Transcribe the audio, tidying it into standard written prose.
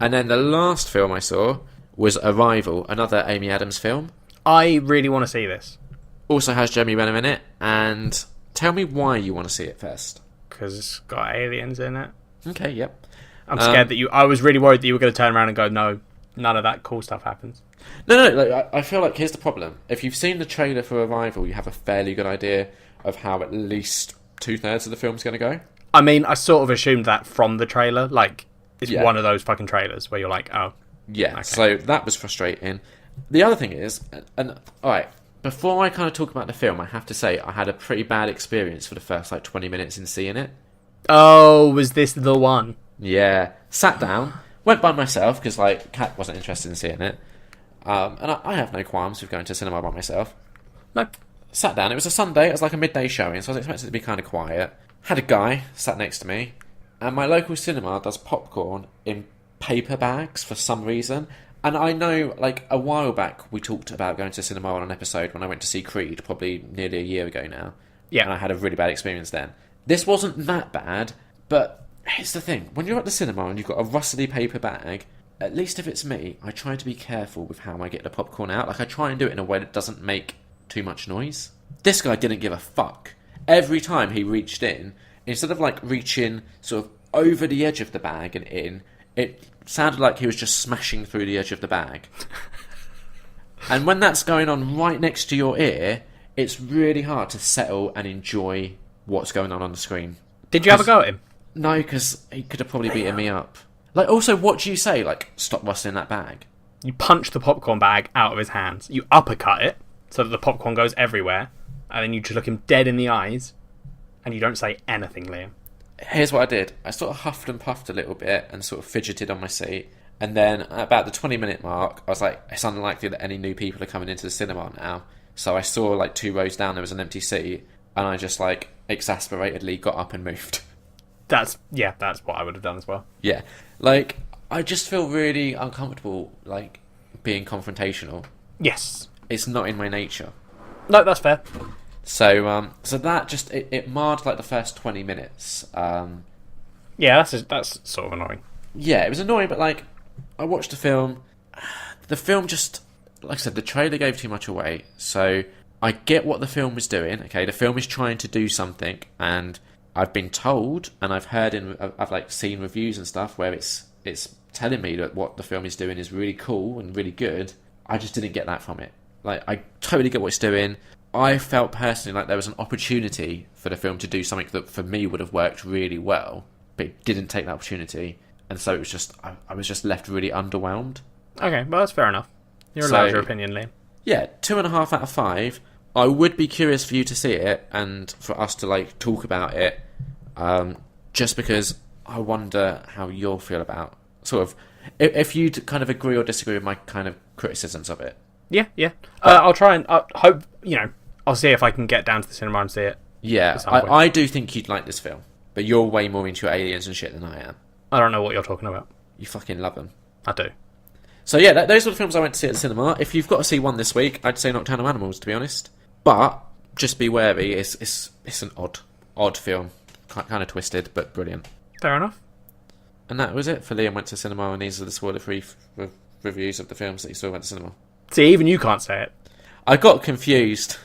And then the last film I saw was Arrival, another Amy Adams film. I really want to see this. Also has Jeremy Renner in it. And tell me why you want to see it first. Because it's got aliens in it. Okay, yep. I'm scared that I was really worried that you were going to turn around and go, no, none of that cool stuff happens. No, I feel like here's the problem. If you've seen the trailer for Arrival, you have a fairly good idea of how at least 2/3 of the film's going to go. I mean, I sort of assumed that from the trailer. Like, it's one of those fucking trailers where you're like, oh. Yeah, okay. So that was frustrating. The other thing is, and alright, before I kind of talk about the film, I have to say I had a pretty bad experience for the first, 20 minutes in seeing it. Oh, was this the one? Yeah. Sat down, went by myself, because, Kat wasn't interested in seeing it. And I have no qualms with going to cinema by myself. No. Sat down, it was a Sunday, it was like a midday showing, so I was expecting it to be kind of quiet. Had a guy sat next to me, and my local cinema does popcorn in paper bags for some reason. And I know, a while back, we talked about going to cinema on an episode when I went to see Creed, probably nearly a year ago now. Yeah. And I had a really bad experience then. This wasn't that bad, but here's the thing. When you're at the cinema and you've got a rustly paper bag, at least if it's me, I try to be careful with how I get the popcorn out. I try and do it in a way that doesn't make too much noise. This guy didn't give a fuck. Every time he reached in, instead of reaching sort of over the edge of the bag and in, it sounded like he was just smashing through the edge of the bag. And when that's going on right next to your ear, it's really hard to settle and enjoy what's going on the screen. Did you have a go at him? No, because he could have probably beaten me up. Also, what do you say? Stop rustling that bag. You punch the popcorn bag out of his hands. You uppercut it so that the popcorn goes everywhere. And then you just look him dead in the eyes. And you don't say anything, Liam. Here's what I did. I sort of huffed and puffed a little bit and sort of fidgeted on my seat. And then at about the 20-minute mark, I was like, it's unlikely that any new people are coming into the cinema now. So I saw 2 rows down there was an empty seat. And I just exasperatedly got up and moved. That's what I would have done as well. Yeah. I just feel really uncomfortable, being confrontational. Yes. It's not in my nature. No, that's fair. So that just, it marred, the first 20 minutes. Yeah, that's sort of annoying. Yeah, it was annoying, but, I watched the film. The film just, like I said, the trailer gave too much away. So I get what the film was doing, okay? The film is trying to do something, and I've been told, and I've heard I've seen reviews and stuff where it's telling me that what the film is doing is really cool and really good. I just didn't get that from it. I totally get what it's doing. I felt personally like there was an opportunity for the film to do something that for me would have worked really well, but it didn't take that opportunity, and so it was just I was just left really underwhelmed. Okay, well that's fair enough. You're allowed your opinion, Liam. Yeah, 2.5 out of 5. I would be curious for you to see it and for us to talk about it, just because I wonder how you'll feel about sort of if you kind of agree or disagree with my kind of criticisms of it. Yeah. I'll try and hope I'll see if I can get down to the cinema and see it. Yeah, I do think you'd like this film, but you're way more into aliens and shit than I am. I don't know what you're talking about. You fucking love them. I do. So yeah, those were the films I went to see at the cinema. If you've got to see one this week, I'd say Nocturnal Animals, to be honest. But just be wary, it's an odd film, kind of twisted, but brilliant. Fair enough. And that was it for Liam Went to Cinema, and these are the spoiler-free reviews of the films that you saw at the cinema. See, even you can't say it. I got confused.